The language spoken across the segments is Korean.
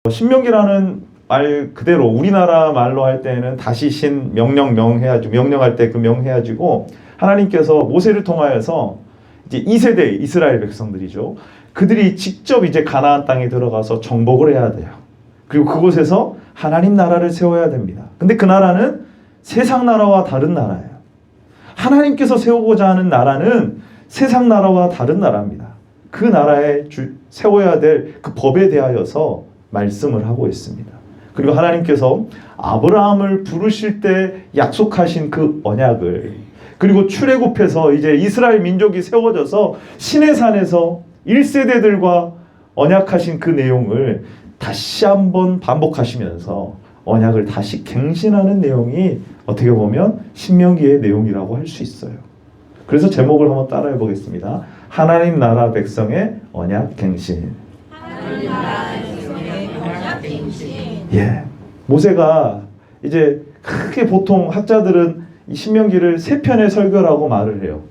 신명기라는 말 그대로 우리나라 말로 할 때는 다시 신 명령할 때 그 명해야지고 하나님께서 모세를 통하여서 이제 2세대 이스라엘 백성들이죠. 그들이 직접 이제 가나안 땅에 들어가서 정복을 해야 돼요. 그리고 그곳에서 하나님 나라를 세워야 됩니다. 근데 그 나라는 세상 나라와 다른 나라예요. 하나님께서 세우고자 하는 나라는 세상 나라와 다른 나라입니다. 그 나라에 세워야 될 그 법에 대하여서 말씀을 하고 있습니다. 그리고 하나님께서 아브라함을 부르실 때 약속하신 그 언약을, 그리고 출애굽해서 이제 이스라엘 민족이 세워져서 시내산에서 1세대들과 언약하신 그 내용을 다시 한번 반복하시면서 언약을 다시 갱신하는 내용이 어떻게 보면 신명기의 내용이라고 할 수 있어요. 그래서 제목을 한번 따라해 보겠습니다. 하나님 나라 백성의 언약 갱신. 하나님 나라 백성의 언약 갱신. 예, 모세가 이제 크게 보통 학자들은 이 신명기를 세 편의 설교라고 말을 해요.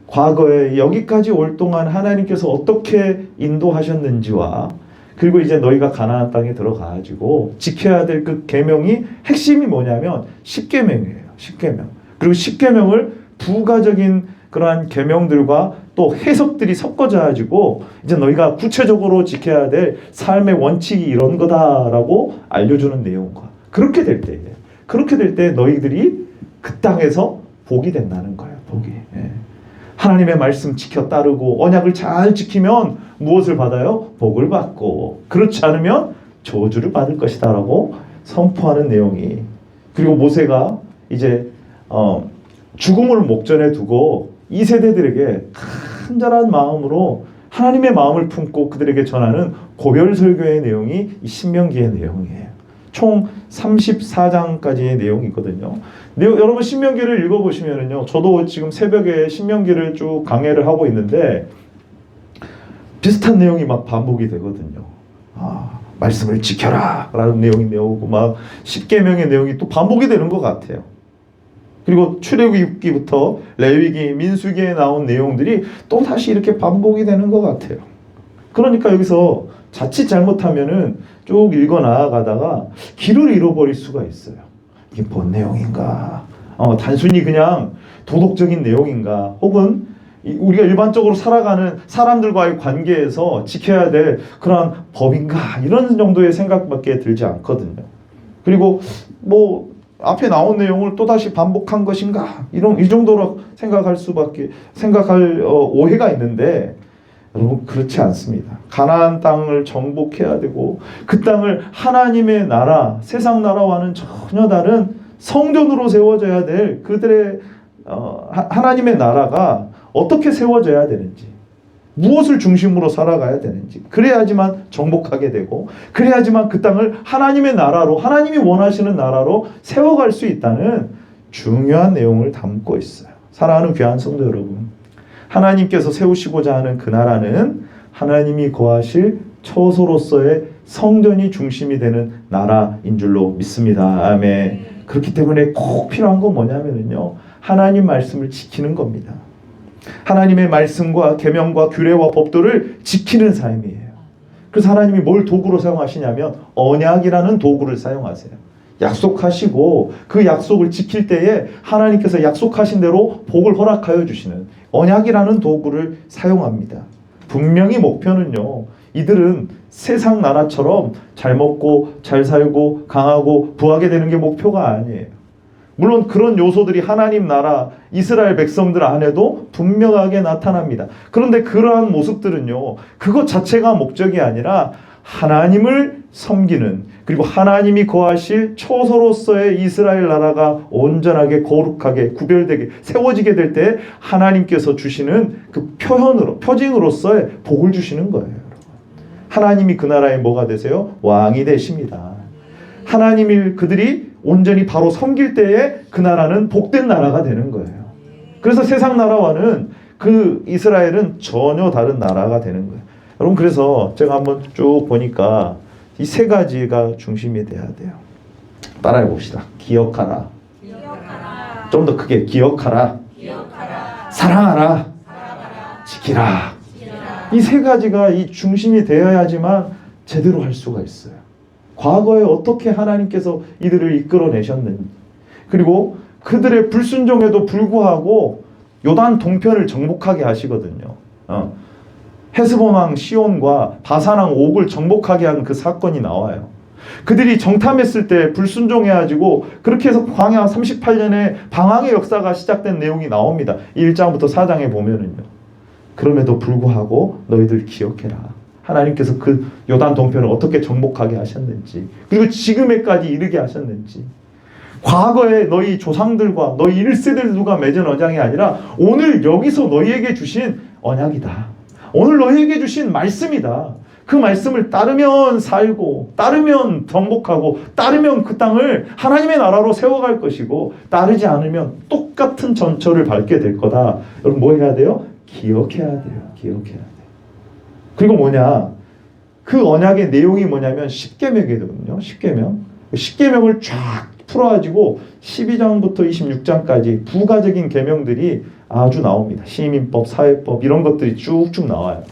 과거에 여기까지 올 동안 하나님께서 어떻게 인도하셨는지와, 그리고 이제 너희가 가나안 땅에 들어가가지고 지켜야 될 그 계명이 핵심이 뭐냐면 10계명이에요. 10계명. 그리고 10계명을 부가적인 그러한 계명들과 또 해석들이 섞어져 가지고 이제 너희가 구체적으로 지켜야 될 삶의 원칙이 이런 거다라고 알려주는 내용과, 그렇게 될 때 너희들이 그 땅에서 복이 된다는 거예요. 복이. 예. 하나님의 말씀 지켜 따르고 언약을 잘 지키면 무엇을 받아요? 복을 받고, 그렇지 않으면 저주를 받을 것이다라고 선포하는 내용이. 그리고 모세가 이제 죽음을 목전에 두고 이 세대들에게 간절한 마음으로 하나님의 마음을 품고 그들에게 전하는 고별 설교의 내용이 이 신명기의 내용이에요. 총 34장까지의 내용이거든요. 여러분 신명기를 읽어보시면은요, 저도 지금 새벽에 신명기를 쭉 강해를 하고 있는데 비슷한 내용이 막 반복이 되거든요. 말씀을 지켜라 라는 내용이 나오고 막 10계명의 내용이 또 반복이 되는 것 같아요. 그리고 출애굽기부터 레위기, 민수기에 나온 내용들이 또 다시 이렇게 반복이 되는 것 같아요. 그러니까 여기서 자칫 잘못하면은 쭉 읽어 나아가다가 길을 잃어버릴 수가 있어요. 이게 뭔 내용인가? 단순히 그냥 도덕적인 내용인가? 혹은 우리가 일반적으로 살아가는 사람들과의 관계에서 지켜야 될 그런 법인가? 이런 정도의 생각밖에 들지 않거든요. 그리고 앞에 나온 내용을 또다시 반복한 것인가? 이 정도로 생각할 오해가 있는데, 여러분 그렇지 않습니다. 가나안 땅을 정복해야 되고 그 땅을 하나님의 나라, 세상 나라와는 전혀 다른 성전으로 세워져야 될 그들의 하나님의 나라가 어떻게 세워져야 되는지, 무엇을 중심으로 살아가야 되는지, 그래야지만 정복하게 되고 그래야지만 그 땅을 하나님의 나라로, 하나님이 원하시는 나라로 세워갈 수 있다는 중요한 내용을 담고 있어요. 사랑하는 귀한 성도 여러분, 하나님께서 세우시고자 하는 그 나라는 하나님이 거하실 처소로서의 성전이 중심이 되는 나라인 줄로 믿습니다. 아멘. 그렇기 때문에 꼭 필요한 건 뭐냐면요, 하나님 말씀을 지키는 겁니다. 하나님의 말씀과 계명과 규례와 법도를 지키는 삶이에요. 그래서 하나님이 뭘 도구로 사용하시냐면 언약이라는 도구를 사용하세요. 약속하시고 그 약속을 지킬 때에 하나님께서 약속하신 대로 복을 허락하여 주시는 언약이라는 도구를 사용합니다. 분명히 목표는요, 이들은 세상 나라처럼 잘 먹고 잘 살고 강하고 부하게 되는 게 목표가 아니에요. 물론 그런 요소들이 하나님 나라 이스라엘 백성들 안에도 분명하게 나타납니다. 그런데 그러한 모습들은요, 그것 자체가 목적이 아니라 하나님을 섬기는, 그리고 하나님이 거하실 처소로서의 이스라엘 나라가 온전하게 거룩하게 구별되게 세워지게 될 때 하나님께서 주시는 그 표징으로서의 복을 주시는 거예요. 하나님이 그 나라에 뭐가 되세요? 왕이 되십니다. 하나님이 그들이 온전히 바로 섬길 때에 그 나라는 복된 나라가 되는 거예요. 그래서 세상 나라와는 그 이스라엘은 전혀 다른 나라가 되는 거예요. 여러분, 그래서 제가 한번 쭉 보니까 이 세 가지가 중심이 돼야 돼요. 따라해 봅시다. 기억하라. 좀 더 크게 기억하라. 사랑하라. 지키라. 이 세 가지가 이 중심이 되어야지만 제대로 할 수가 있어요. 과거에 어떻게 하나님께서 이들을 이끌어내셨는지, 그리고 그들의 불순종에도 불구하고 요단 동편을 정복하게 하시거든요. 헤스본왕 시온과 바산왕 옥을 정복하게 한 그 사건이 나와요. 그들이 정탐했을 때 불순종해가지고 그렇게 해서 광야 38년에 방황의 역사가 시작된 내용이 나옵니다. 1장부터 4장에 보면은요. 그럼에도 불구하고 너희들 기억해라. 하나님께서 그 요단 동편을 어떻게 정복하게 하셨는지, 그리고 지금에까지 이르게 하셨는지, 과거에 너희 조상들과 너희 1세들과 맺은 언약이 아니라 오늘 여기서 너희에게 주신 언약이다. 오늘 너희에게 주신 말씀이다. 그 말씀을 따르면 살고, 따르면 정복하고, 따르면 그 땅을 하나님의 나라로 세워갈 것이고, 따르지 않으면 똑같은 전철을 밟게 될 거다. 여러분 뭐 해야 돼요? 기억해야 돼요. 기억해야 돼요. 그리고 뭐냐? 그 언약의 내용이 뭐냐면 십계명이거든요. 십계명을 쫙 풀어가지고 12장부터 26장까지 부가적인 계명들이 아주 나옵니다. 시민법, 사회법 이런 것들이 쭉쭉 나와요.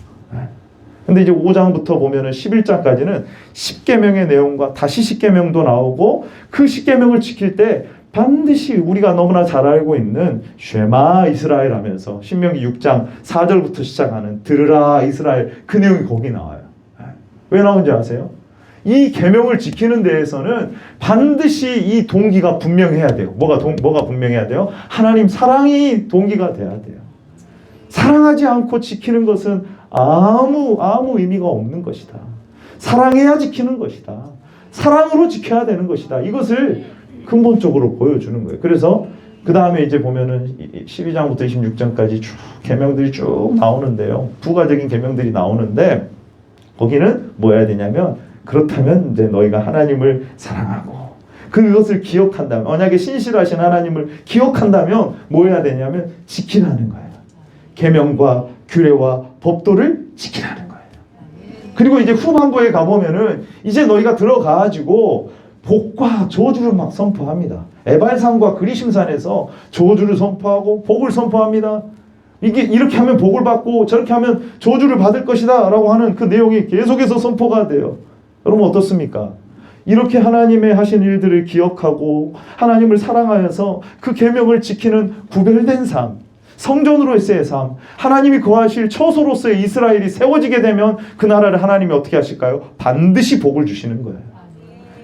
근데 이제 5장부터 보면은 11장까지는 십계명의 내용과 다시 십계명도 나오고, 그 십계명을 지킬 때 반드시 우리가 너무나 잘 알고 있는 쉐마 이스라엘 하면서 신명기 6장 4절부터 시작하는 들으라 이스라엘, 그 내용이 거기 나와요. 왜 나온지 아세요? 이 계명을 지키는 데에서는 반드시 이 동기가 분명해야 돼요. 뭐가 분명해야 돼요? 하나님 사랑이 동기가 돼야 돼요. 사랑하지 않고 지키는 것은 아무 의미가 없는 것이다. 사랑해야 지키는 것이다. 사랑으로 지켜야 되는 것이다. 이것을 근본적으로 보여주는 거예요. 그래서 그 다음에 이제 보면은 12장부터 26장까지 쭉 계명들이 쭉 나오는데요. 부가적인 계명들이 나오는데, 거기는 뭐 해야 되냐면, 그렇다면 이제 너희가 하나님을 사랑하고 그것을 기억한다면, 언약에 신실하신 하나님을 기억한다면 뭐 해야 되냐면 지키라는 거예요. 계명과 규례와 법도를 지키라는 거예요. 그리고 이제 후반부에 가보면은 이제 너희가 들어가가지고 복과 저주를 막 선포합니다. 에발산과 그리심산에서 저주를 선포하고 복을 선포합니다. 이게 이렇게 하면 복을 받고 저렇게 하면 저주를 받을 것이다 라고 하는 그 내용이 계속해서 선포가 돼요. 여러분 어떻습니까? 이렇게 하나님의 하신 일들을 기억하고 하나님을 사랑하여서 그 계명을 지키는 구별된 삶, 성전으로서의 삶, 하나님이 거하실 처소로서의 이스라엘이 세워지게 되면 그 나라를 하나님이 어떻게 하실까요? 반드시 복을 주시는 거예요.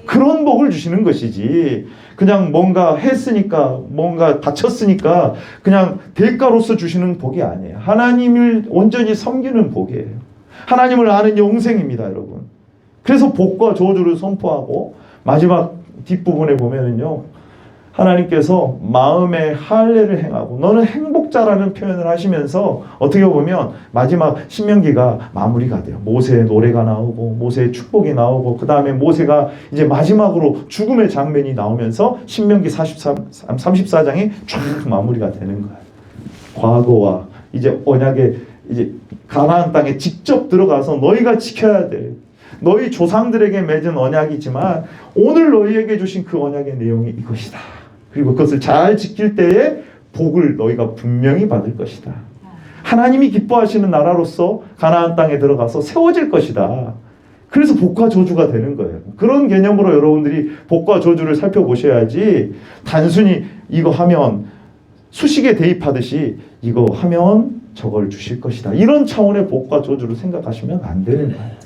그런 복을 주시는 것이지, 그냥 뭔가 했으니까, 뭔가 바쳤으니까 그냥 대가로서 주시는 복이 아니에요. 하나님을 온전히 섬기는 복이에요. 하나님을 아는 영생입니다, 여러분. 그래서 복과 저주를 선포하고, 마지막 뒷부분에 보면은요, 하나님께서 마음의 할례를 행하고 너는 행복자라는 표현을 하시면서 어떻게 보면 마지막 신명기가 마무리가 돼요. 모세의 노래가 나오고 모세의 축복이 나오고, 그 다음에 모세가 이제 마지막으로 죽음의 장면이 나오면서 신명기 34장이 쫙 마무리가 되는 거예요. 과거와 이제 언약의 이제 가나안 땅에 직접 들어가서 너희가 지켜야 될, 너희 조상들에게 맺은 언약이지만 오늘 너희에게 주신 그 언약의 내용이 이것이다. 그리고 그것을 잘 지킬 때에 복을 너희가 분명히 받을 것이다. 하나님이 기뻐하시는 나라로서 가나안 땅에 들어가서 세워질 것이다. 그래서 복과 저주가 되는 거예요. 그런 개념으로 여러분들이 복과 저주를 살펴보셔야지, 단순히 이거 하면 수식에 대입하듯이 이거 하면 저걸 주실 것이다, 이런 차원의 복과 저주를 생각하시면 안 되는 거예요.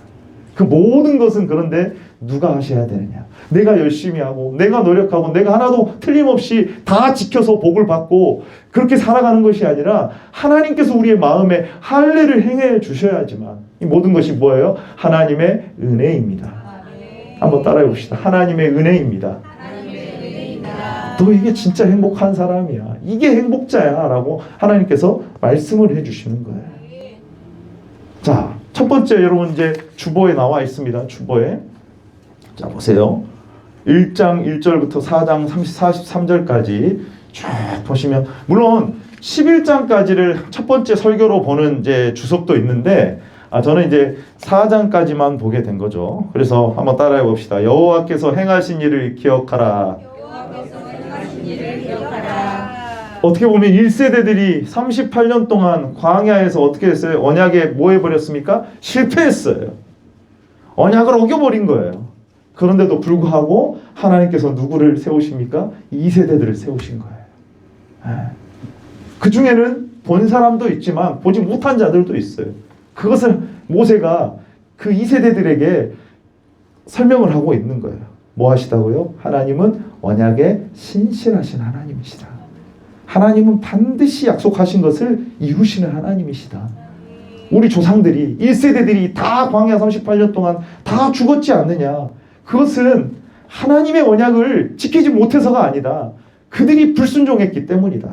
그 모든 것은 그런데 누가 하셔야 되느냐? 내가 열심히 하고 내가 노력하고 내가 하나도 틀림없이 다 지켜서 복을 받고 그렇게 살아가는 것이 아니라 하나님께서 우리의 마음에 할례를 행해 주셔야지만, 이 모든 것이 뭐예요? 하나님의 은혜입니다. 한번 따라해 봅시다. 하나님의 은혜입니다. 너 이게 진짜 행복한 사람이야, 이게 행복자야 라고 하나님께서 말씀을 해주시는 거예요. 자, 첫 번째, 여러분 이제 주보에 나와 있습니다. 주보에. 자, 보세요. 1장 1절부터 4장 43절까지 쭉 보시면, 물론 11장까지를 첫 번째 설교로 보는 이제 주석도 있는데, 저는 이제 4장까지만 보게 된 거죠. 그래서 한번 따라해 봅시다. 여호와께서 행하신 일을 기억하라. 어떻게 보면 1세대들이 38년 동안 광야에서 어떻게 했어요? 언약에 뭐 해버렸습니까? 실패했어요. 언약을 어겨버린 거예요. 그런데도 불구하고 하나님께서 누구를 세우십니까? 2세대들을 세우신 거예요. 그 중에는 본 사람도 있지만 보지 못한 자들도 있어요. 그것을 모세가 그 2세대들에게 설명을 하고 있는 거예요. 뭐 하시다고요? 하나님은 언약에 신실하신 하나님이시다. 하나님은 반드시 약속하신 것을 이루시는 하나님이시다. 우리 조상들이 1세대들이 다 광야 38년 동안 다 죽었지 않느냐. 그것은 하나님의 언약을 지키지 못해서가 아니다. 그들이 불순종했기 때문이다.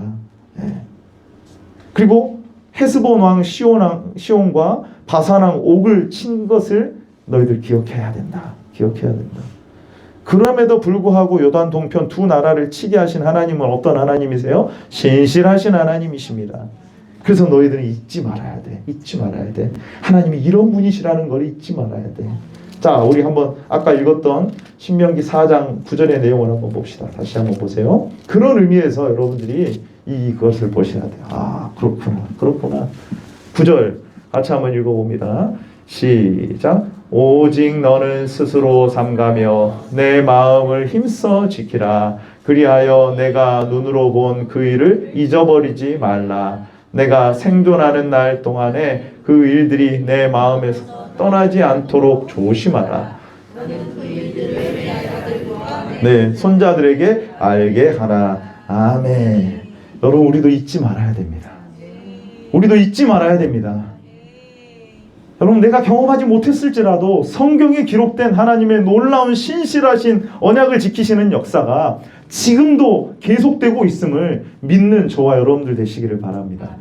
그리고 헤스본 왕 시온과 바산 왕 옥을 친 것을 너희들 기억해야 된다. 기억해야 된다. 그럼에도 불구하고 요단 동편 두 나라를 치게 하신 하나님은 어떤 하나님이세요? 신실하신 하나님이십니다. 그래서 너희들은 잊지 말아야 돼. 잊지 말아야 돼. 하나님이 이런 분이시라는 걸 잊지 말아야 돼. 자, 우리 한번 아까 읽었던 신명기 4장 9절의 내용을 한번 봅시다. 다시 한번 보세요. 그런 의미에서 여러분들이 이것을 보셔야 돼요. 아, 그렇구나. 그렇구나. 9절 같이 한번 읽어봅니다. 시작. 오직 너는 스스로 삼가며 내 마음을 힘써 지키라. 그리하여 내가 눈으로 본 그 일을 잊어버리지 말라. 내가 생존하는 날 동안에 그 일들이 내 마음에서 떠나지 않도록 조심하라. 네, 손자들에게 알게 하라. 아멘. 여러분, 우리도 잊지 말아야 됩니다. 우리도 잊지 말아야 됩니다. 여러분, 내가 경험하지 못했을지라도 성경에 기록된 하나님의 놀라운 신실하신 언약을 지키시는 역사가 지금도 계속되고 있음을 믿는 저와 여러분들 되시기를 바랍니다.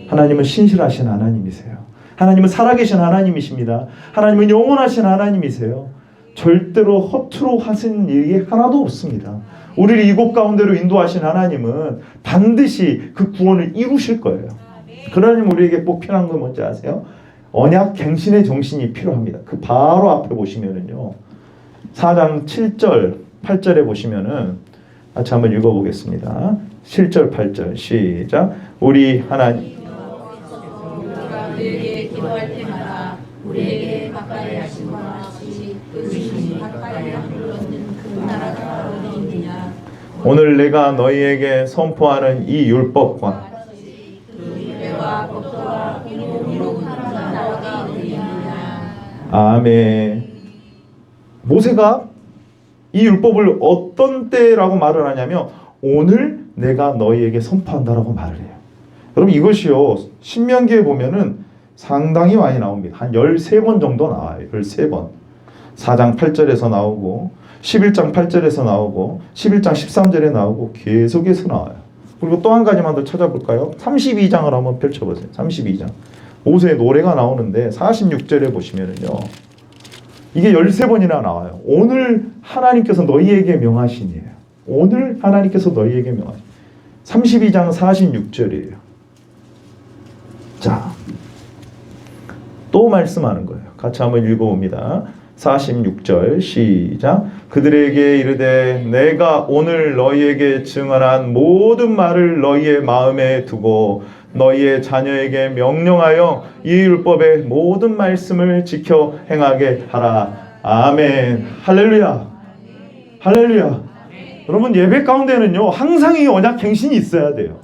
하나님은 신실하신 하나님이세요. 하나님은 살아계신 하나님이십니다. 하나님은 영원하신 하나님이세요. 절대로 허투루 하시는 일이 하나도 없습니다. 우리를 이곳 가운데로 인도하신 하나님은 반드시 그 구원을 이루실 거예요. 그러려면 우리에게 꼭 필요한 건 뭔지 아세요? 언약 갱신의 정신이 필요합니다. 그 바로 앞에 보시면은요, 4장 7절 8절에 보시면은 같이 한번 읽어보겠습니다. 7절 8절 시작. 우리 하나님 우리에게 기도할 때마다 우리에게 가까이 하신 것 같이 의심이 가까이 함으로 얻는 그 나라가 어디 있느냐. 오늘 내가 너희에게 선포하는 이 율법과 그 율례와 법도와 공의로 하는 나라가 어디 있느냐. 아멘. 모세가 이 율법을 어떤 때라고 말을 하냐면 오늘 내가 너희에게 선포한다라고 말을 해요. 여러분, 이것이요 신명기에 보면은 상당히 많이 나옵니다. 한 13번 정도 나와요. 13번. 4장 8절에서 나오고 11장 8절에서 나오고 11장 13절에 나오고 계속해서 나와요. 그리고 또 한 가지만 더 찾아볼까요? 32장을 한번 펼쳐보세요. 32장. 모세의 노래가 나오는데 46절에 보시면은요, 이게 13번이나 나와요. 오늘 하나님께서 너희에게 명하시니에요. 오늘 하나님께서 너희에게 명하시니. 32장 46절이에요. 자, 또 말씀하는 거예요. 같이 한번 읽어봅니다. 46절 시작. 그들에게 이르되 내가 오늘 너희에게 증언한 모든 말을 너희의 마음에 두고 너희의 자녀에게 명령하여 이 율법의 모든 말씀을 지켜 행하게 하라. 아멘. 할렐루야. 할렐루야. 여러분, 예배 가운데는요 항상 이 언약 갱신이 있어야 돼요.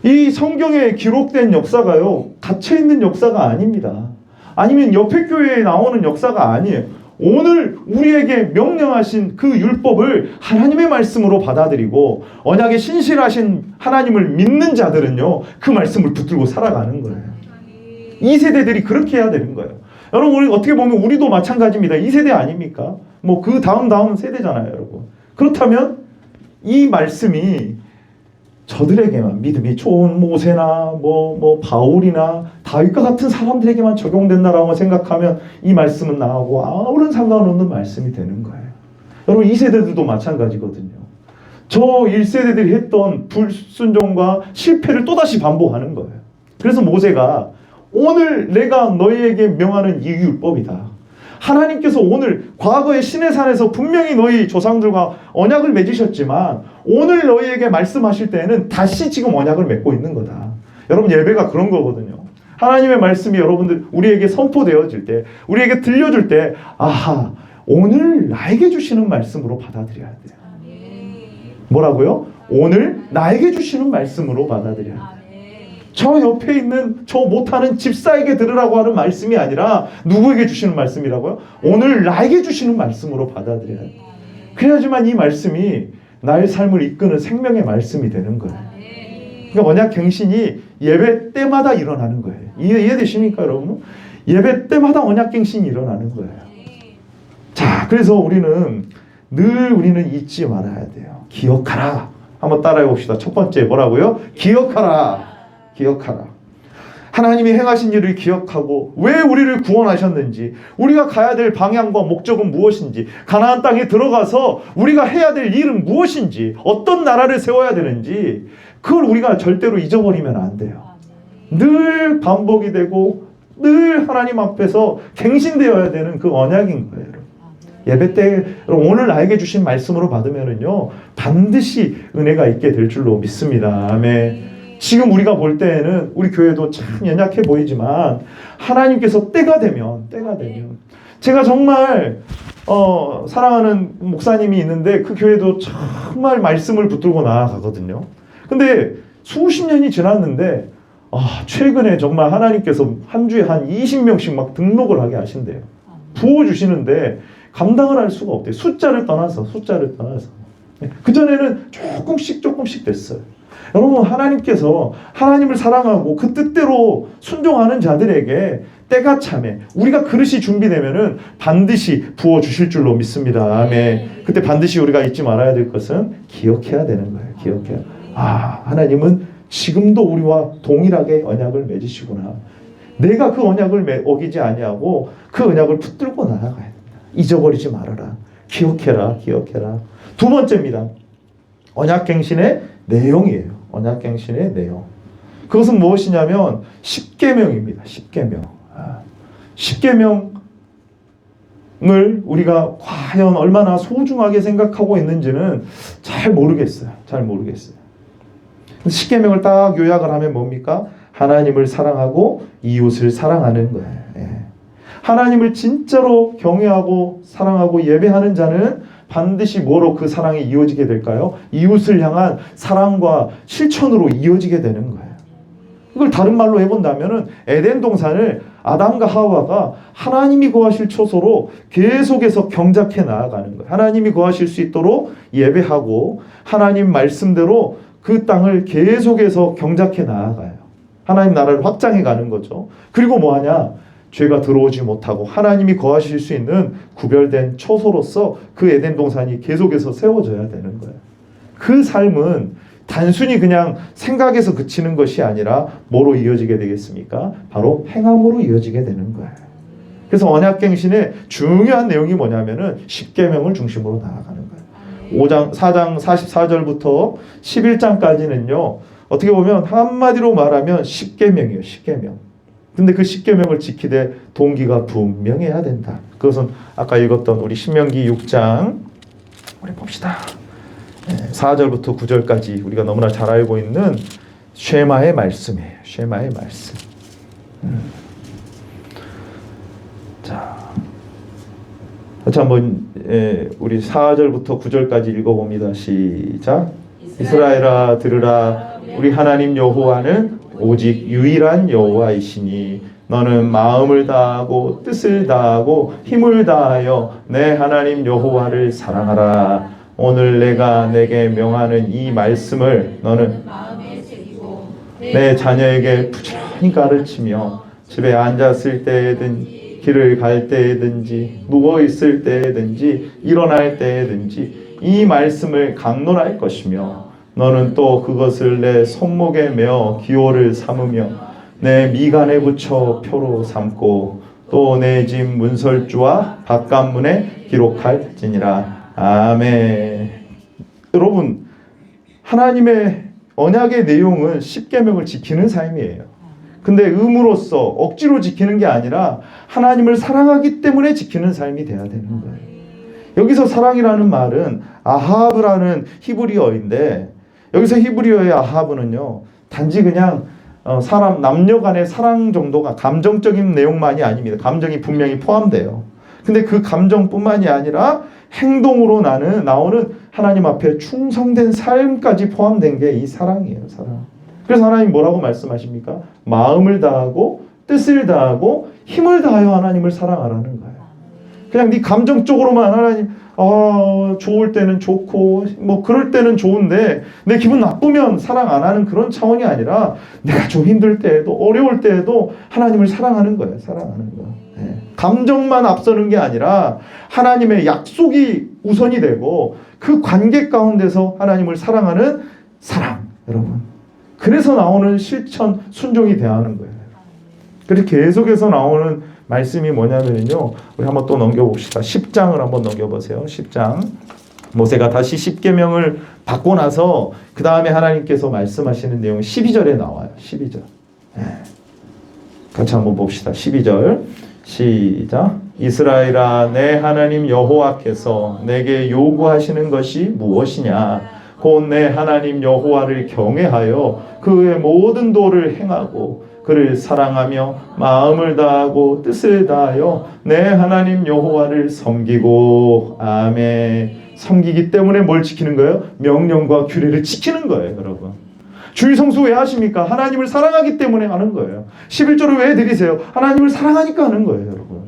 이 성경에 기록된 역사가요 닫혀있는 역사가 아닙니다. 아니면 옆에 교회에 나오는 역사가 아니에요. 오늘 우리에게 명령하신 그 율법을 하나님의 말씀으로 받아들이고 언약에 신실하신 하나님을 믿는 자들은요 그 말씀을 붙들고 살아가는 거예요. 2세대들이 그렇게 해야 되는 거예요. 여러분, 우리 어떻게 보면 우리도 마찬가지입니다. 2세대 아닙니까? 뭐 그 다음 세대잖아요, 여러분. 그렇다면 이 말씀이 저들에게만, 믿음이 좋은 모세나 뭐 바울이나 다윗과 같은 사람들에게만 적용된다라고 생각하면 이 말씀은 나하고 아무런 상관없는 말씀이 되는 거예요. 여러분, 2세대들도 마찬가지거든요. 저 1세대들이 했던 불순종과 실패를 또다시 반복하는 거예요. 그래서 모세가 오늘 내가 너희에게 명하는 이 율법이다. 하나님께서 오늘 과거의 시내산에서 분명히 너희 조상들과 언약을 맺으셨지만 오늘 너희에게 말씀하실 때에는 다시 지금 언약을 맺고 있는 거다. 여러분, 예배가 그런 거거든요. 하나님의 말씀이 여러분들 우리에게 선포되어질 때, 우리에게 들려줄 때, 아하, 오늘 나에게 주시는 말씀으로 받아들여야 돼요. 뭐라고요? 오늘 나에게 주시는 말씀으로 받아들여야 돼요. 저 옆에 있는 저 못하는 집사에게 들으라고 하는 말씀이 아니라 누구에게 주시는 말씀이라고요? 오늘 나에게 주시는 말씀으로 받아들여야 돼요. 그래야지만 이 말씀이 나의 삶을 이끄는 생명의 말씀이 되는 거예요. 그러니까 언약갱신이 예배 때마다 일어나는 거예요. 이해되십니까 여러분? 예배 때마다 언약갱신이 일어나는 거예요. 자, 그래서 우리는 잊지 말아야 돼요. 기억하라. 한번 따라해 봅시다. 첫 번째 뭐라고요? 기억하라. 기억하라. 하나님이 행하신 일을 기억하고 왜 우리를 구원하셨는지, 우리가 가야 될 방향과 목적은 무엇인지, 가나안 땅에 들어가서 우리가 해야 될 일은 무엇인지, 어떤 나라를 세워야 되는지, 그걸 우리가 절대로 잊어버리면 안 돼요. 늘 반복이 되고 늘 하나님 앞에서 갱신되어야 되는 그 언약인 거예요. 예배 때 오늘 나에게 주신 말씀으로 받으면은요 반드시 은혜가 있게 될 줄로 믿습니다. 아멘. 지금 우리가 볼 때에는 우리 교회도 참 연약해 보이지만 하나님께서 때가 되면 제가 정말 사랑하는 목사님이 있는데 그 교회도 정말 말씀을 붙들고 나아가거든요. 근데 수십 년이 지났는데 최근에 정말 하나님께서 한 주에 한 20명씩 막 등록을 하게 하신대요. 부어주시는데 감당을 할 수가 없대요. 숫자를 떠나서. 그전에는 조금씩 됐어요. 여러분, 하나님께서 하나님을 사랑하고 그 뜻대로 순종하는 자들에게 때가 참에 우리가 그릇이 준비되면은 반드시 부어주실 줄로 믿습니다. 아멘. 그때 반드시 우리가 잊지 말아야 될 것은 기억해야 되는 거예요. 기억해야. 하나님은 지금도 우리와 동일하게 언약을 맺으시구나. 내가 그 언약을 어기지 아니하고 그 언약을 붙들고 나아가야 된다. 잊어버리지 말아라. 기억해라. 두 번째입니다. 언약갱신의 내용이에요. 언약갱신의 내용. 그것은 무엇이냐면 십계명입니다. 십계명을 우리가 과연 얼마나 소중하게 생각하고 있는지는 잘 모르겠어요. 십계명을 딱 요약을 하면 뭡니까? 하나님을 사랑하고 이웃을 사랑하는 거예요. 하나님을 진짜로 경외하고 사랑하고 예배하는 자는 반드시 뭐로 그 사랑이 이어지게 될까요? 이웃을 향한 사랑과 실천으로 이어지게 되는 거예요. 이걸 다른 말로 해본다면은 에덴 동산을 아담과 하와가 하나님이 거하실 처소로 계속해서 경작해 나아가는 거예요. 하나님이 거하실 수 있도록 예배하고 하나님 말씀대로 그 땅을 계속해서 경작해 나아가요. 하나님 나라를 확장해 가는 거죠. 그리고 뭐하냐? 죄가 들어오지 못하고 하나님이 거하실 수 있는 구별된 처소로서 그 에덴 동산이 계속해서 세워져야 되는 거예요. 그 삶은 단순히 그냥 생각에서 그치는 것이 아니라 뭐로 이어지게 되겠습니까? 바로 행함으로 이어지게 되는 거예요. 그래서 언약갱신의 중요한 내용이 뭐냐면은 십계명을 중심으로 나아가는 거예요. 4장 44절부터 11장까지는요. 어떻게 보면 한마디로 말하면 십계명이에요. 십계명. 근데 그 십계명을 지키되 동기가 분명해야 된다. 그것은 아까 읽었던 우리 신명기 6장 우리 봅시다. 4절부터 9절까지 우리가 너무나 잘 알고 있는 쉐마의 말씀이에요. 쉐마의 말씀. 자, 같이 한번 우리 4절부터 9절까지 읽어봅니다. 시작. 이스라엘아 들으라. 우리 하나님 여호와는 오직 유일한 여호와이시니 너는 마음을 다하고 뜻을 다하고 힘을 다하여 내 하나님 여호와를 사랑하라. 오늘 내가 내게 명하는 이 말씀을 너는 내 자녀에게 부지런히 가르치며 집에 앉았을 때든지 길을 갈 때든지 누워있을 때든지 일어날 때든지 이 말씀을 강론할 것이며 너는 또 그것을 내 손목에 메어 기호를 삼으며 내 미간에 붙여 표로 삼고 또 내 집 문설주와 바깥문에 기록할지니라. 아멘. 여러분, 하나님의 언약의 내용은 십계명을 지키는 삶이에요. 근데 의무로서 억지로 지키는 게 아니라 하나님을 사랑하기 때문에 지키는 삶이 돼야 되는 거예요. 여기서 사랑이라는 말은 아하브라는 히브리어인데, 여기서 히브리어의 아하브는요 단지 그냥 사람 남녀 간의 사랑 정도가 감정적인 내용만이 아닙니다. 감정이 분명히 포함돼요. 근데 그 감정뿐만이 아니라 행동으로 나오는 하나님 앞에 충성된 삶까지 포함된 게 이 사랑이에요. 사랑. 그래서 하나님 뭐라고 말씀하십니까? 마음을 다하고 뜻을 다하고 힘을 다하여 하나님을 사랑하라는 거예요. 그냥 네 감정적으로만 하나님 좋을 때는 좋고 뭐 그럴 때는 좋은데 내 기분 나쁘면 사랑 안 하는 그런 차원이 아니라 내가 좀 힘들 때에도 어려울 때에도 하나님을 사랑하는 거예요. 사랑하는 거. 네. 감정만 앞서는 게 아니라 하나님의 약속이 우선이 되고 그 관계 가운데서 하나님을 사랑하는 사랑. 여러분. 그래서 나오는 실천 순종이 대하는 거예요. 그래서 계속해서 나오는 말씀이 뭐냐면요. 우리 한번 또 넘겨봅시다. 10장을 한번 넘겨보세요. 10장. 모세가 다시 10계명을 받고 나서 그 다음에 하나님께서 말씀하시는 내용이 12절에 나와요. 12절. 같이 한번 봅시다. 12절. 시작. 이스라엘아, 내 하나님 여호와께서 내게 요구하시는 것이 무엇이냐? 곧 내 하나님 여호와를 경외하여 그의 모든 도를 행하고 그를 사랑하며 마음을 다하고 뜻을 다하여 내 하나님 여호와를 섬기고. 아멘. 섬기기 때문에 뭘 지키는 거예요? 명령과 규례를 지키는 거예요, 여러분. 주일 성수 왜 하십니까? 하나님을 사랑하기 때문에 하는 거예요. 11조를 왜 드리세요? 하나님을 사랑하니까 하는 거예요, 여러분.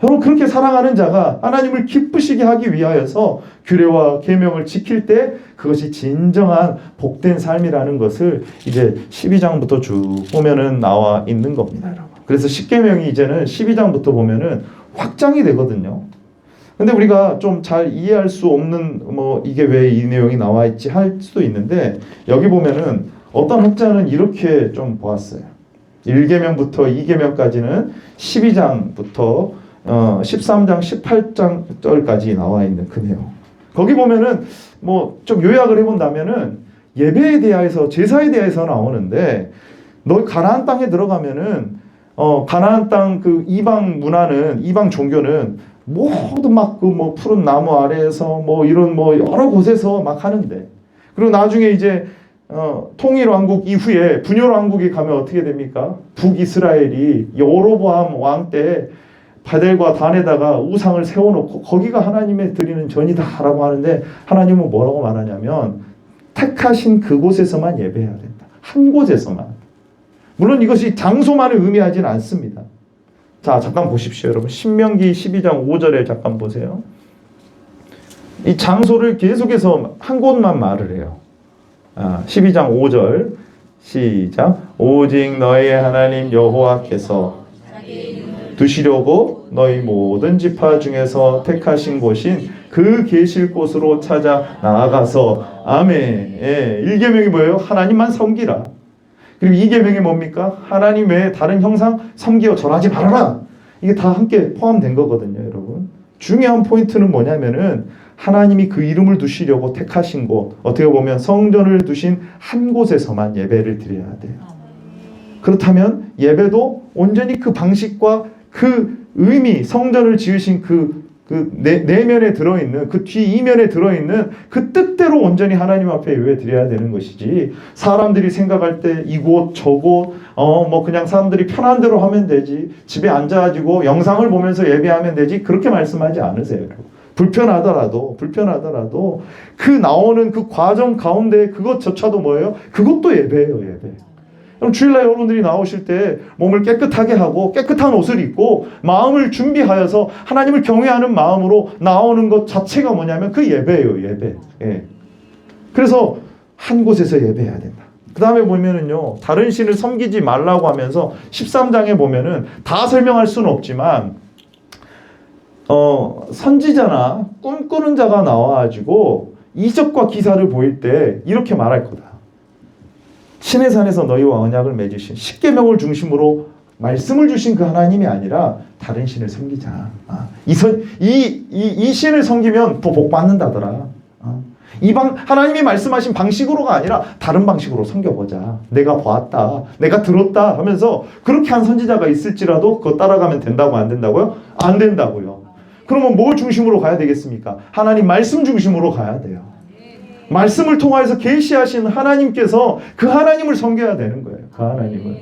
여러분, 그렇게 사랑하는 자가 하나님을 기쁘시게 하기 위하여서 규례와 계명을 지킬 때 그것이 진정한 복된 삶이라는 것을 이제 12장부터 쭉 보면은 나와 있는 겁니다, 여러분. 그래서 10계명이 이제는 12장부터 보면은 확장이 되거든요. 근데 우리가 좀 잘 이해할 수 없는 뭐 이게 왜 이 내용이 나와 있지 할 수도 있는데, 여기 보면은 어떤 학자는 이렇게 좀 보았어요. 1계명부터 2계명까지는 12장부터 13장 18장절까지 나와 있는 그 내용. 거기 보면은 뭐 좀 요약을 해본다면은 예배에 대해서, 제사에 대해서 나오는데, 너 가나안 땅에 들어가면은 가나안 땅 그 이방 문화는, 이방 종교는 모두 막 그 뭐 푸른 나무 아래에서 뭐 이런 뭐 여러 곳에서 막 하는데, 그리고 나중에 이제 통일 왕국 이후에 분열 왕국에 가면 어떻게 됩니까? 북이스라엘이 여로보암 왕 때 바델과 단에다가 우상을 세워놓고 거기가 하나님의 드리는 전이다라고 하는데, 하나님은 뭐라고 말하냐면 택하신 그곳에서만 예배해야 된다. 한 곳에서만. 물론 이것이 장소만을 의미하지는 않습니다. 자, 잠깐 보십시오, 여러분. 신명기 12장 5절에 잠깐 보세요. 이 장소를 계속해서 한 곳만 말을 해요. 12장 5절 시작. 오직 너희 하나님 여호와께서 두시려고 너희 모든 지파 중에서 택하신 곳인 그 계실 곳으로 찾아 나아가서. 아멘. 1계명이 뭐예요? 하나님만 섬기라. 그리고 2계명이 뭡니까? 하나님 외에 다른 형상 섬기어 절하지 말아라. 이게 다 함께 포함된 거거든요, 여러분. 중요한 포인트는 뭐냐면은 하나님이 그 이름을 두시려고 택하신 곳, 어떻게 보면 성전을 두신 한 곳에서만 예배를 드려야 돼요. 그렇다면 예배도 온전히 그 방식과 그 의미, 성전을 지으신 그 내면에 들어있는, 그 뒤 이면에 들어있는 그 뜻대로 온전히 하나님 앞에 예배 드려야 되는 것이지, 사람들이 생각할 때 이곳 저곳 뭐 그냥 사람들이 편한 대로 하면 되지, 집에 앉아가지고 영상을 보면서 예배하면 되지, 그렇게 말씀하지 않으세요. 불편하더라도 그 나오는 그 과정 가운데 그것조차도 뭐예요? 그것도 예배예요, 예배. 그럼 주일날 여러분들이 나오실 때 몸을 깨끗하게 하고 깨끗한 옷을 입고 마음을 준비하여서 하나님을 경외하는 마음으로 나오는 것 자체가 뭐냐면 그 예배예요, 예배. 예. 그래서 한 곳에서 예배해야 된다. 그 다음에 보면은요, 다른 신을 섬기지 말라고 하면서 13장에 보면은 다 설명할 수는 없지만 선지자나 꿈꾸는 자가 나와가지고 이적과 기사를 보일 때 이렇게 말할 거다. 신의 산에서 너희와 언약을 맺으신, 십계명을 중심으로 말씀을 주신 그 하나님이 아니라 다른 신을 섬기자. 이 신을 섬기면 더 복 받는다더라. 하나님이 말씀하신 방식으로가 아니라 다른 방식으로 섬겨보자. 내가 보았다, 내가 들었다 하면서 그렇게 한 선지자가 있을지라도 그거 따라가면 된다고 안 된다고요? 안 된다고요. 그러면 뭘 중심으로 가야 되겠습니까? 하나님 말씀 중심으로 가야 돼요. 말씀을 통하여서 계시하신 하나님께서 그 하나님을 섬겨야 되는 거예요. 그 하나님을.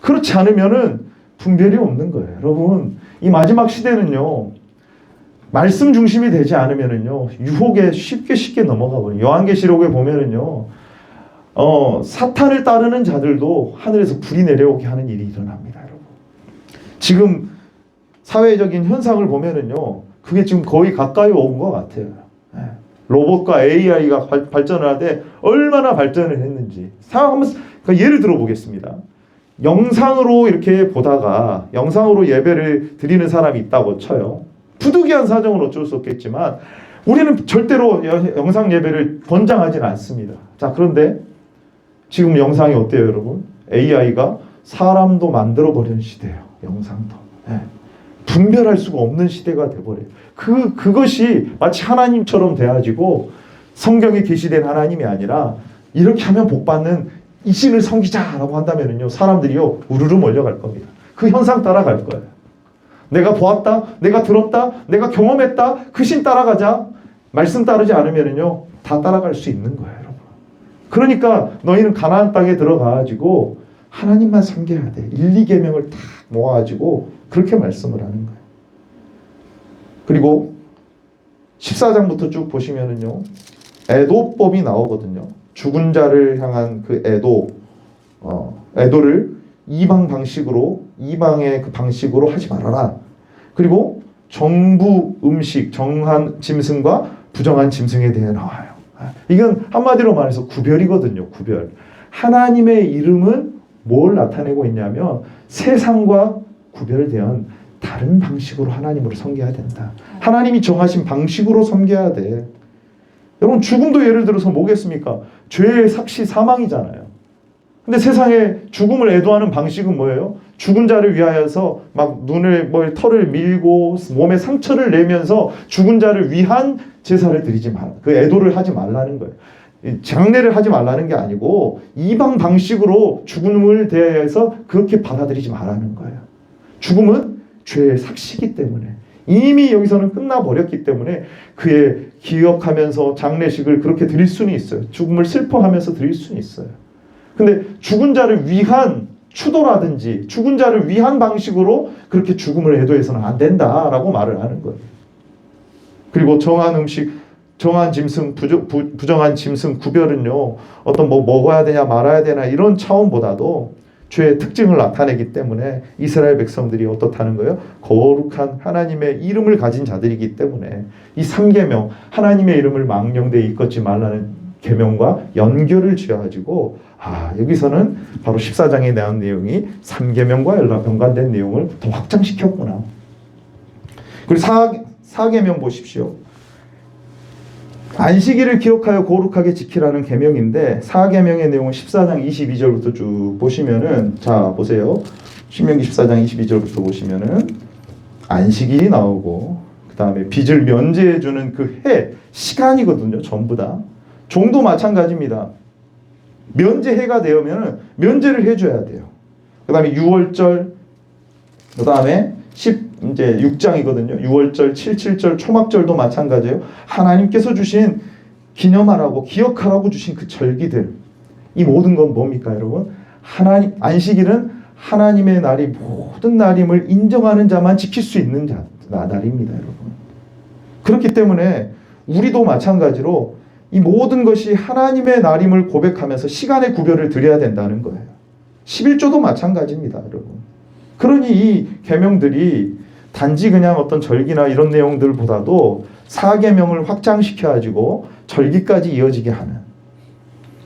그렇지 않으면은 분별이 없는 거예요. 여러분, 이 마지막 시대는요, 말씀 중심이 되지 않으면은요, 유혹에 쉽게 넘어가 버려요. 요한계시록에 보면은요, 사탄을 따르는 자들도 하늘에서 불이 내려오게 하는 일이 일어납니다, 여러분. 지금 사회적인 현상을 보면은요, 그게 지금 거의 가까이 온 것 같아요. 로봇과 AI가 발전을 하되 얼마나 발전을 했는지 그러니까 예를 들어 보겠습니다. 영상으로 이렇게 보다가 영상으로 예배를 드리는 사람이 있다고 쳐요. 부득이한 사정은 어쩔 수 없겠지만 우리는 절대로 영상 예배를 권장하지는 않습니다. 자, 그런데 지금 영상이 어때요, 여러분? AI가 사람도 만들어 버리는 시대예요. 영상도. 분별할 수가 없는 시대가 돼버려요. 그것이 마치 하나님처럼 돼가지고 성경에 계시된 하나님이 아니라 이렇게 하면 복받는 이 신을 섬기자라고 한다면요, 사람들이요 우르르 몰려갈 겁니다. 그 현상 따라갈 거예요. 내가 보았다, 내가 들었다, 내가 경험했다, 그 신 따라가자. 말씀 따르지 않으면요 다 따라갈 수 있는 거예요, 여러분. 그러니까 너희는 가나안 땅에 들어가가지고 하나님만 섬겨야 돼. 1, 2계명을 다 모아가지고 그렇게 말씀을 하는 거예요. 그리고 14장부터 쭉 보시면은요, 애도법이 나오거든요. 죽은 자를 향한 그 애도를 이방의 그 방식으로 하지 말아라. 그리고 정부 음식, 정한 짐승과 부정한 짐승에 대해 나와요. 이건 한마디로 말해서 구별이거든요. 구별. 하나님의 이름은 뭘 나타내고 있냐면 세상과 구별된 다른 방식으로 하나님으로 섬겨야 된다. 하나님이 정하신 방식으로 섬겨야 돼. 여러분, 죽음도 예를 들어서 뭐겠습니까? 죄의 삭시 사망이잖아요. 근데 세상에 죽음을 애도하는 방식은 뭐예요? 죽은 자를 위하여서 막 털을 밀고 몸에 상처를 내면서 죽은 자를 위한 제사를 드리지 말, 그 애도를 하지 말라는 거예요. 장례를 하지 말라는 게 아니고 이방 방식으로 죽음을 대해서 그렇게 받아들이지 말라는 거예요. 죽음은 죄의 삭시기 때문에 이미 여기서는 끝나버렸기 때문에 그의 기억하면서 장례식을 그렇게 드릴 수는 있어요. 죽음을 슬퍼하면서 드릴 수는 있어요. 근데 죽은 자를 위한 추도라든지 죽은 자를 위한 방식으로 그렇게 죽음을 애도해서는 안 된다라고 말을 하는 거예요. 그리고 정한 음식, 정한 짐승, 부정한 짐승 구별은요, 어떤 먹어야 되냐 말아야 되나 이런 차원보다도 죄의 특징을 나타내기 때문에 이스라엘 백성들이 어떻다는 거예요? 거룩한 하나님의 이름을 가진 자들이기 때문에 이 3계명, 하나님의 이름을 망령되이 일컫지 말라는 계명과 연결을 지어가지고 여기서는 바로 14장에 대한 내용이 3계명과 연관된 내용을 더 확장시켰구나. 그리고 4계명 보십시오. 안식일을 기억하여 거룩하게 지키라는 계명인데 4계명의 내용은 14장 22절부터 쭉 보시면은, 자 보세요. 신명기 14장 22절부터 보시면은 안식일이 나오고 그 다음에 빚을 면제해주는 그 해, 시간이거든요. 전부 다. 종도 마찬가지입니다. 면제해가 되면은 면제를 해줘야 돼요. 그 다음에 6월절, 그 다음에 이제 6장이거든요. 6월절, 7절, 초막절도 마찬가지예요. 하나님께서 주신 기념하라고, 기억하라고 주신 그 절기들, 이 모든 건 뭡니까, 여러분? 안식일은 하나님의 날이 모든 날임을 인정하는 자만 지킬 수 있는 날입니다, 여러분. 그렇기 때문에 우리도 마찬가지로 이 모든 것이 하나님의 날임을 고백하면서 시간의 구별을 드려야 된다는 거예요. 11조도 마찬가지입니다, 여러분. 그러니 이 계명들이 단지 그냥 어떤 절기나 이런 내용들보다도 4계명을 확장시켜가지고 절기까지 이어지게 하는.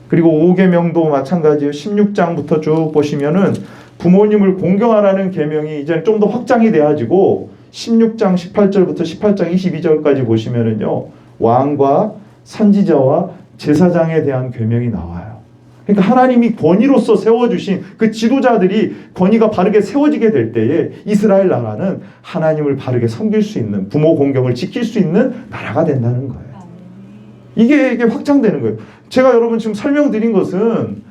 그리고 5계명도 마찬가지예요. 16장부터 쭉 보시면은 부모님을 공경하라는 계명이 이제 좀 더 확장이 돼가지고 16장 18절부터 18장 22절까지 보시면은요, 왕과 선지자와 제사장에 대한 계명이 나와요. 그러니까 하나님이 권위로서 세워주신 그 지도자들이 권위가 바르게 세워지게 될 때에 이스라엘 나라는 하나님을 바르게 섬길 수 있는, 부모 공경을 지킬 수 있는 나라가 된다는 거예요. 이게 확장되는 거예요. 제가 여러분 지금 설명드린 것은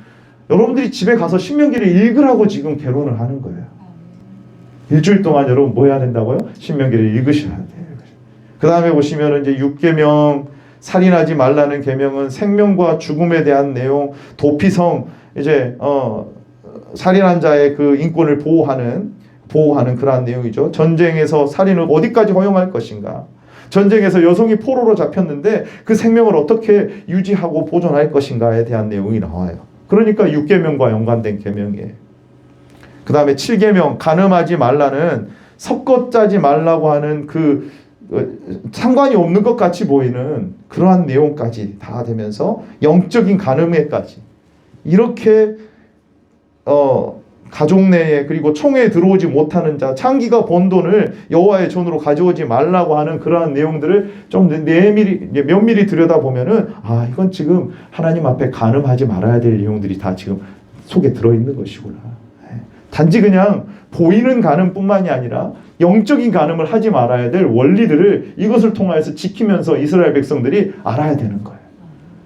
여러분들이 집에 가서 신명기를 읽으라고 지금 개론을 하는 거예요. 일주일 동안 여러분 뭐 해야 된다고요? 신명기를 읽으셔야 돼요. 그 다음에 보시면 이제 6계명, 살인하지 말라는 계명은 생명과 죽음에 대한 내용, 도피성, 이제 살인한 자의 그 인권을 보호하는 보호하는 그러한 내용이죠. 전쟁에서 살인을 어디까지 허용할 것인가? 전쟁에서 여성이 포로로 잡혔는데 그 생명을 어떻게 유지하고 보존할 것인가에 대한 내용이 나와요. 그러니까 6계명과 연관된 계명이에요. 그 다음에 7계명, 간음하지 말라는 섞어 짜지 말라고 하는 그 상관이 없는 것 같이 보이는 그러한 내용까지 다 되면서 영적인 간음에까지 이렇게 가족 내에 그리고 총회에 들어오지 못하는 자, 창기가 번 돈을 여호와의 전으로 가져오지 말라고 하는 그러한 내용들을 좀 면밀히 들여다보면은 아, 이건 지금 하나님 앞에 간음하지 말아야 될 내용들이 다 지금 속에 들어있는 것이구나. 단지 그냥 보이는 간음뿐만이 아니라 영적인 간음을 하지 말아야 될 원리들을 이것을 통하여서 지키면서 이스라엘 백성들이 알아야 되는 거예요.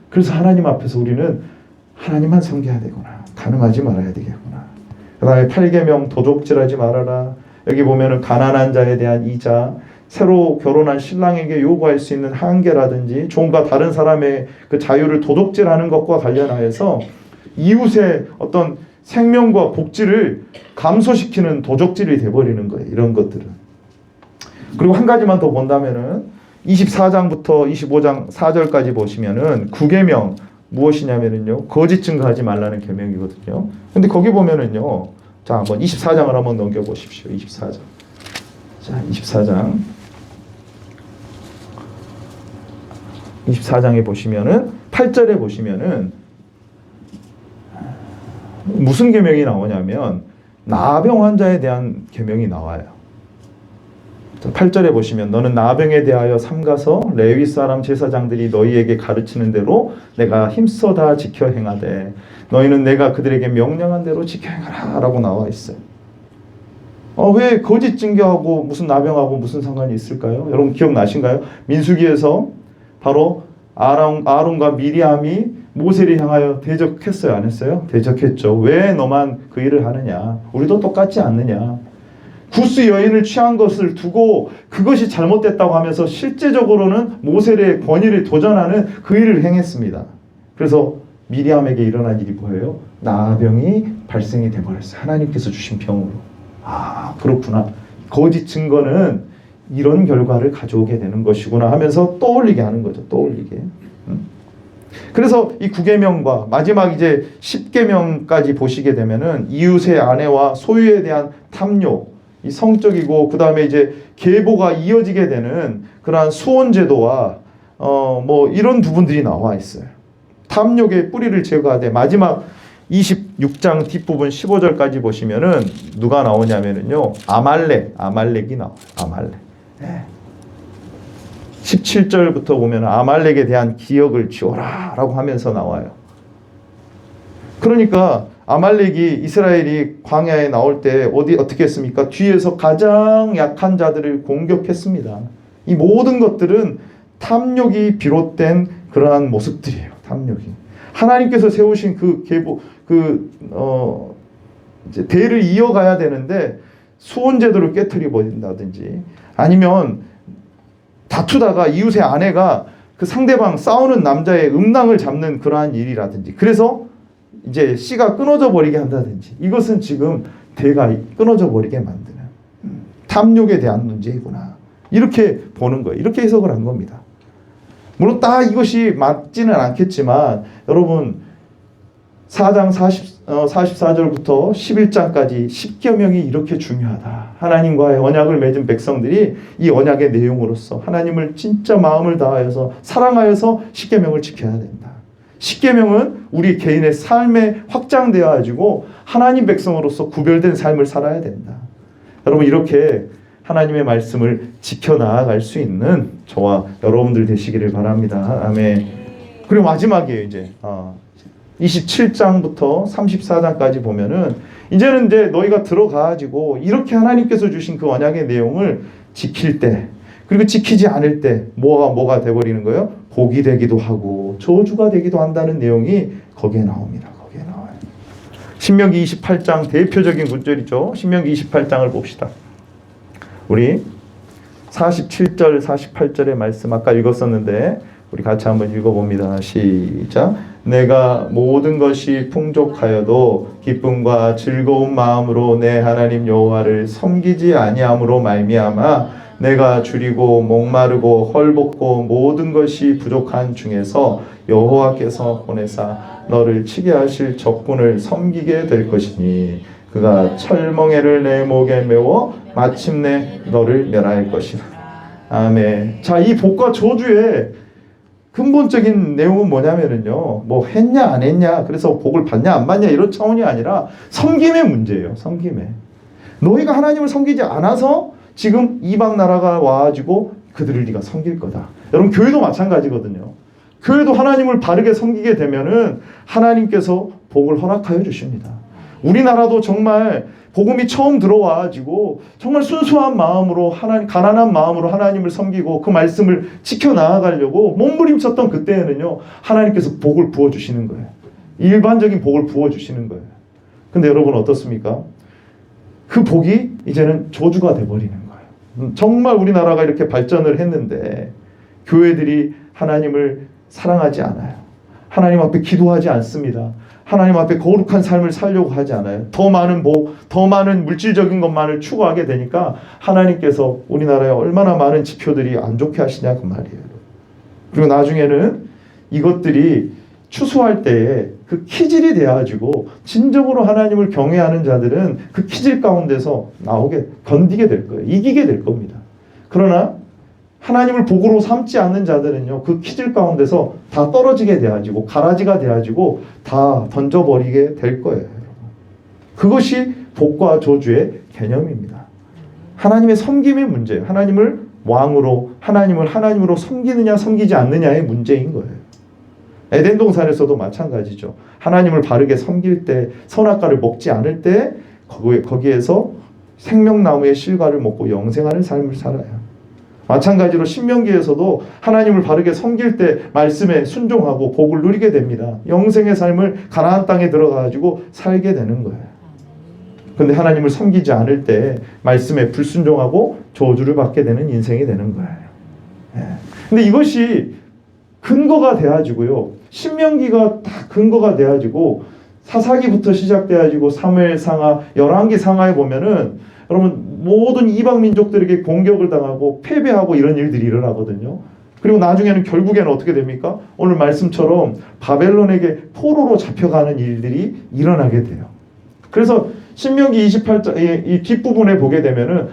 그래서 하나님 앞에서 우리는 하나님만 섬겨야 되구나. 간음하지 말아야 되겠구나. 그 다음에 8계명 도적질하지 말아라. 여기 보면은 가난한 자에 대한 이자, 새로 결혼한 신랑에게 요구할 수 있는 한계라든지 종과 다른 사람의 그 자유를 도적질하는 것과 관련하여서 이웃의 어떤 생명과 복지를 감소시키는 도적질이 돼버리는 거예요. 이런 것들은. 그리고 한 가지만 더 본다면은 24장부터 25장 4절까지 보시면은 9계명 무엇이냐면은요, 거짓 증거하지 말라는 계명이거든요. 근데 거기 보면은요, 자, 한번 24장을 한번 넘겨 보십시오. 24장. 자, 24장. 24장에 보시면은 8절에 보시면은 무슨 계명이 나오냐면 나병 환자에 대한 계명이 나와요. 8절에 보시면 너는 나병에 대하여 삼가서 레위 사람 제사장들이 너희에게 가르치는 대로 내가 힘써 다 지켜 행하되 너희는 내가 그들에게 명령한 대로 지켜 행하라 라고 나와 있어요. 왜 거짓 증거하고 무슨 나병하고 무슨 상관이 있을까요? 여러분 기억나신가요? 민수기에서 바로 아론과 미리암이 모세를 향하여 대적했어요? 안 했어요? 대적했죠. 왜 너만 그 일을 하느냐? 우리도 똑같지 않느냐? 구스 여인을 취한 것을 두고 그것이 잘못됐다고 하면서 실제적으로는 모세의 권위를 도전하는 그 일을 행했습니다. 그래서 미리암에게 일어난 일이 뭐예요? 나병이 발생이 돼버렸어요. 하나님께서 주신 병으로. 아, 그렇구나. 거짓 증거는 이런 결과를 가져오게 되는 것이구나 하면서 떠올리게 하는 거죠. 떠올리게. 그래서 이 9계명과 마지막 이제 10계명까지 보시게 되면은 이웃의 아내와 소유에 대한 탐욕, 이 성적이고 그 다음에 이제 계보가 이어지게 되는 그러한 수혼제도와 뭐 이런 부분들이 나와 있어요. 탐욕의 뿌리를 제거하되 마지막 26장 뒷부분 15절까지 보시면은 누가 나오냐면은요, 아말렉이 나와요. 아말렉. 네. 17절부터 보면 아말렉에 대한 기억을 지워라 라고 하면서 나와요. 그러니까 아말렉이 이스라엘이 광야에 나올 때 어떻게 했습니까? 뒤에서 가장 약한 자들을 공격했습니다. 이 모든 것들은 탐욕이 비롯된 그러한 모습들이에요. 탐욕이. 하나님께서 세우신 그 계보, 이제 대를 이어가야 되는데 수혼제도를 깨트려 버린다든지 아니면 다투다가 이웃의 아내가 그 상대방 싸우는 남자의 음낭을 잡는 그러한 일이라든지 그래서 이제 씨가 끊어져 버리게 한다든지 이것은 지금 대가 끊어져 버리게 만드는 탐욕에 대한 문제이구나. 이렇게 보는 거예요. 이렇게 해석을 한 겁니다. 물론 딱 이것이 맞지는 않겠지만 여러분 4장 44절부터 11장까지 10계명이 이렇게 중요하다. 하나님과의 언약을 맺은 백성들이 이 언약의 내용으로서 하나님을 진짜 마음을 다하여서 사랑하여서 10계명을 지켜야 된다. 10계명은 우리 개인의 삶에 확장되어 가지고 하나님 백성으로서 구별된 삶을 살아야 된다. 여러분 이렇게 하나님의 말씀을 지켜나갈 수 있는 저와 여러분들 되시기를 바랍니다. 아멘. 그리고 마지막이에요. 이제 27장부터 34장까지 보면은 이제는 이제 너희가 들어가가지고 이렇게 하나님께서 주신 그 언약의 내용을 지킬 때 그리고 지키지 않을 때 뭐가 돼버리는 거예요? 복이 되기도 하고 저주가 되기도 한다는 내용이 거기에 나옵니다. 거기에 나와요. 신명기 28장 대표적인 구절이죠. 신명기 28장을 봅시다. 우리 47절 48절의 말씀 아까 읽었었는데 우리 같이 한번 읽어봅니다. 시작. 내가 모든 것이 풍족하여도 기쁨과 즐거운 마음으로 내 하나님 여호와를 섬기지 아니함으로 말미암아 내가 줄이고 목마르고 헐벗고 모든 것이 부족한 중에서 여호와께서 보내사 너를 치게 하실 적군을 섬기게 될 것이니 그가 철멍에를 내 목에 메워 마침내 너를 멸할 것이라. 아멘. 자, 이 복과 저주의 근본적인 내용은 뭐냐면은요, 뭐 했냐 안 했냐, 그래서 복을 받냐 안 받냐 이런 차원이 아니라 섬김의 문제예요. 섬김의. 너희가 하나님을 섬기지 않아서 지금 이방 나라가 와가지고 그들을 네가 섬길 거다. 여러분, 교회도 마찬가지거든요. 교회도 하나님을 바르게 섬기게 되면은 하나님께서 복을 허락하여 주십니다. 우리나라도 정말 복음이 처음 들어와가지고 정말 순수한 마음으로 가난한 마음으로 하나님을 섬기고 그 말씀을 지켜 나아가려고 몸부림쳤던 그때에는요, 하나님께서 복을 부어주시는 거예요. 일반적인 복을 부어주시는 거예요. 근데 여러분 어떻습니까? 그 복이 이제는 저주가 돼버리는 거예요. 정말 우리나라가 이렇게 발전을 했는데 교회들이 하나님을 사랑하지 않아요. 하나님 앞에 기도하지 않습니다. 하나님 앞에 거룩한 삶을 살려고 하지 않아요. 더 많은 복, 더 많은 물질적인 것만을 추구하게 되니까 하나님께서 우리나라에 얼마나 많은 지표들이 안 좋게 하시냐 그 말이에요. 그리고 나중에는 이것들이 추수할 때에 그 키질이 돼가지고 진정으로 하나님을 경외하는 자들은 그 키질 가운데서 견디게 될 거예요. 이기게 될 겁니다. 그러나 하나님을 복으로 삼지 않는 자들은요, 그 키질 가운데서 다 떨어지게 돼가지고 가라지가 돼가지고 다 던져버리게 될 거예요. 그것이 복과 저주의 개념입니다. 하나님의 섬김의 문제예요. 하나님을 왕으로, 하나님으로 섬기느냐 섬기지 않느냐의 문제인 거예요. 에덴 동산에서도 마찬가지죠. 하나님을 바르게 섬길 때, 선악과를 먹지 않을 때 거기에서 생명나무의 실과를 먹고 영생하는 삶을 살아요. 마찬가지로 신명기에서도 하나님을 바르게 섬길 때 말씀에 순종하고 복을 누리게 됩니다. 영생의 삶을 가나안 땅에 들어가가지고 살게 되는 거예요. 그런데 하나님을 섬기지 않을 때 말씀에 불순종하고 저주를 받게 되는 인생이 되는 거예요. 근데 이것이 근거가 돼가지고요, 신명기가 다 근거가 돼가지고 사사기부터 시작돼가지고 사무엘상하, 열왕기 상하에 보면은 여러분 모든 이방 민족들에게 공격을 당하고 패배하고 이런 일들이 일어나거든요. 그리고 나중에는 결국에는 어떻게 됩니까? 오늘 말씀처럼 바벨론에게 포로로 잡혀가는 일들이 일어나게 돼요. 그래서 신명기 28장 이 뒷부분에 보게 되면은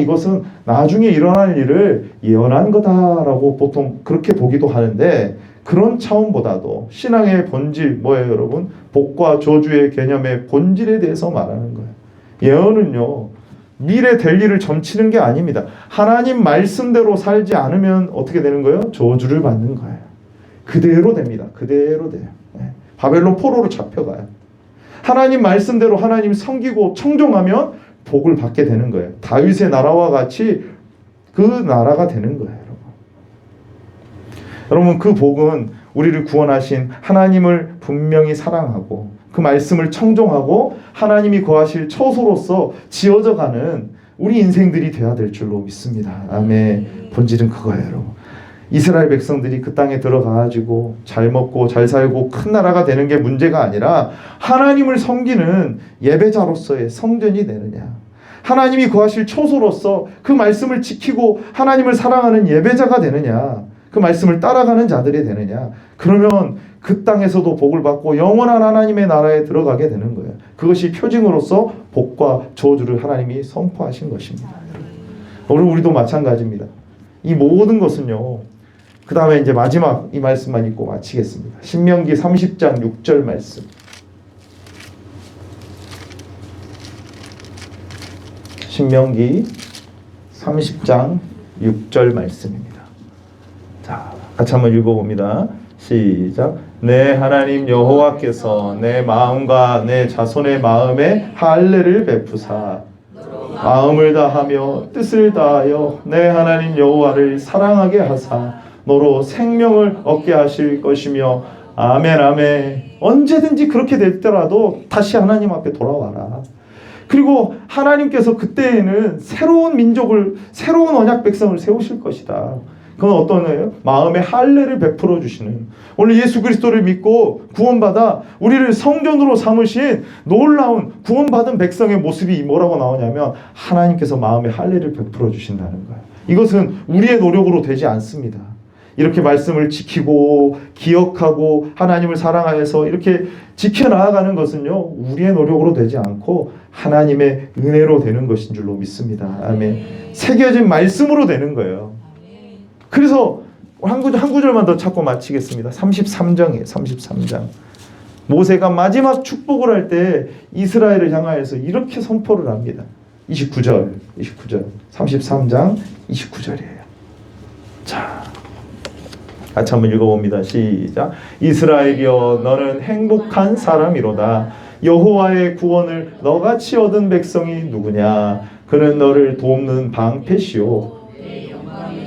이것은 나중에 일어날 일을 예언한 거다라고 보통 그렇게 보기도 하는데, 그런 차원보다도 신앙의 본질 뭐예요, 여러분? 복과 저주의 개념의 본질에 대해서 말하는 거예요. 예언은요, 미래 될 일을 점치는 게 아닙니다. 하나님 말씀대로 살지 않으면 어떻게 되는 거예요? 저주를 받는 거예요. 그대로 됩니다. 그대로 돼요. 바벨론 포로로 잡혀가요. 하나님 말씀대로 하나님 섬기고 청종하면 복을 받게 되는 거예요. 다윗의 나라와 같이 그 나라가 되는 거예요. 여러분, 그 복은 우리를 구원하신 하나님을 분명히 사랑하고 그 말씀을 청종하고 하나님이 거하실 처소로서 지어져가는 우리 인생들이 돼야 될 줄로 믿습니다. 아멘. 본질은 그거예요, 여러분. 이스라엘 백성들이 그 땅에 들어가가지고 잘 먹고 잘 살고 큰 나라가 되는 게 문제가 아니라 하나님을 섬기는 예배자로서의 성전이 되느냐, 하나님이 거하실 처소로서 그 말씀을 지키고 하나님을 사랑하는 예배자가 되느냐, 그 말씀을 따라가는 자들이 되느냐, 그러면 그 땅에서도 복을 받고 영원한 하나님의 나라에 들어가게 되는 거예요. 그것이 표징으로서 복과 저주를 하나님이 선포하신 것입니다. 오늘 우리도 마찬가지입니다. 이 모든 것은요, 그 다음에 이제 마지막 이 말씀만 읽고 마치겠습니다. 신명기 30장 6절 말씀. 신명기 30장 6절 말씀입니다. 자, 같이 한번 읽어봅니다. 시작. 내 하나님 여호와께서 내 마음과 내 자손의 마음에 할례를 베푸사 마음을 다하며 뜻을 다하여 내 하나님 여호와를 사랑하게 하사 너로 생명을 얻게 하실 것이며. 아멘, 아멘. 언제든지 그렇게 됐더라도 다시 하나님 앞에 돌아와라. 그리고 하나님께서 그때에는 새로운 민족을, 새로운 언약 백성을 세우실 것이다. 그건 어떤 거예요? 마음의 할례를 베풀어 주시는. 오늘 예수 그리스도를 믿고 구원받아 우리를 성전으로 삼으신 놀라운 구원받은 백성의 모습이 뭐라고 나오냐면 하나님께서 마음의 할례를 베풀어 주신다는 거예요. 이것은 우리의 노력으로 되지 않습니다. 이렇게 말씀을 지키고 기억하고 하나님을 사랑하여서 이렇게 지켜나가는 것은요, 우리의 노력으로 되지 않고 하나님의 은혜로 되는 것인 줄로 믿습니다. 아멘. 새겨진 말씀으로 되는 거예요. 그래서 한 구절만 더 찾고 마치겠습니다. 33장이에요. 33장. 모세가 마지막 축복을 할 때 이스라엘을 향하여서 이렇게 선포를 합니다. 29절. 33장 29절이에요. 자, 같이 한번 읽어봅니다. 시작. 이스라엘이여 너는 행복한 사람이로다. 여호와의 구원을 너같이 얻은 백성이 누구냐. 그는 너를 돕는 방패시오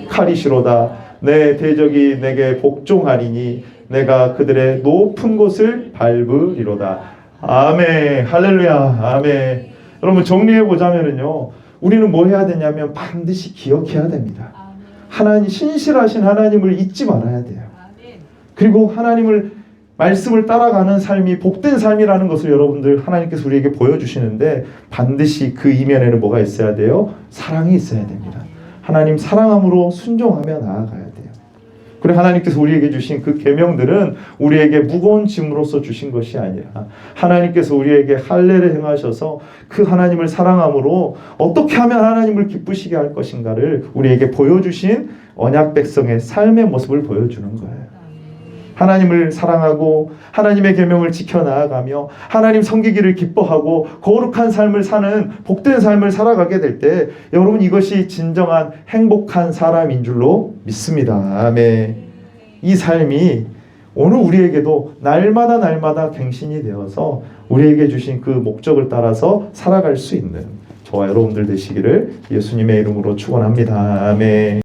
칼이시로다. 내 대적이 내게 복종하리니 내가 그들의 높은 곳을 밟으리로다. 아멘. 할렐루야. 아멘. 여러분 정리해보자면요, 우리는 뭐 해야 되냐면 반드시 기억해야 됩니다. 하나님, 신실하신 하나님을 잊지 말아야 돼요. 그리고 하나님을 말씀을 따라가는 삶이 복된 삶이라는 것을 여러분들 하나님께서 우리에게 보여주시는데 반드시 그 이면에는 뭐가 있어야 돼요? 사랑이 있어야 됩니다. 하나님 사랑함으로 순종하며 나아가야 돼요. 그리고 하나님께서 우리에게 주신 그 계명들은 우리에게 무거운 짐으로서 주신 것이 아니라 하나님께서 우리에게 할례를 행하셔서 그 하나님을 사랑함으로 어떻게 하면 하나님을 기쁘시게 할 것인가를 우리에게 보여주신 언약 백성의 삶의 모습을 보여주는 거예요. 하나님을 사랑하고 하나님의 계명을 지켜나가며 하나님 섬기기를 기뻐하고 거룩한 삶을 사는 복된 삶을 살아가게 될 때 여러분 이것이 진정한 행복한 사람인 줄로 믿습니다. 아멘. 이 삶이 오늘 우리에게도 날마다 갱신이 되어서 우리에게 주신 그 목적을 따라서 살아갈 수 있는 저와 여러분들 되시기를 예수님의 이름으로 축원합니다. 아멘.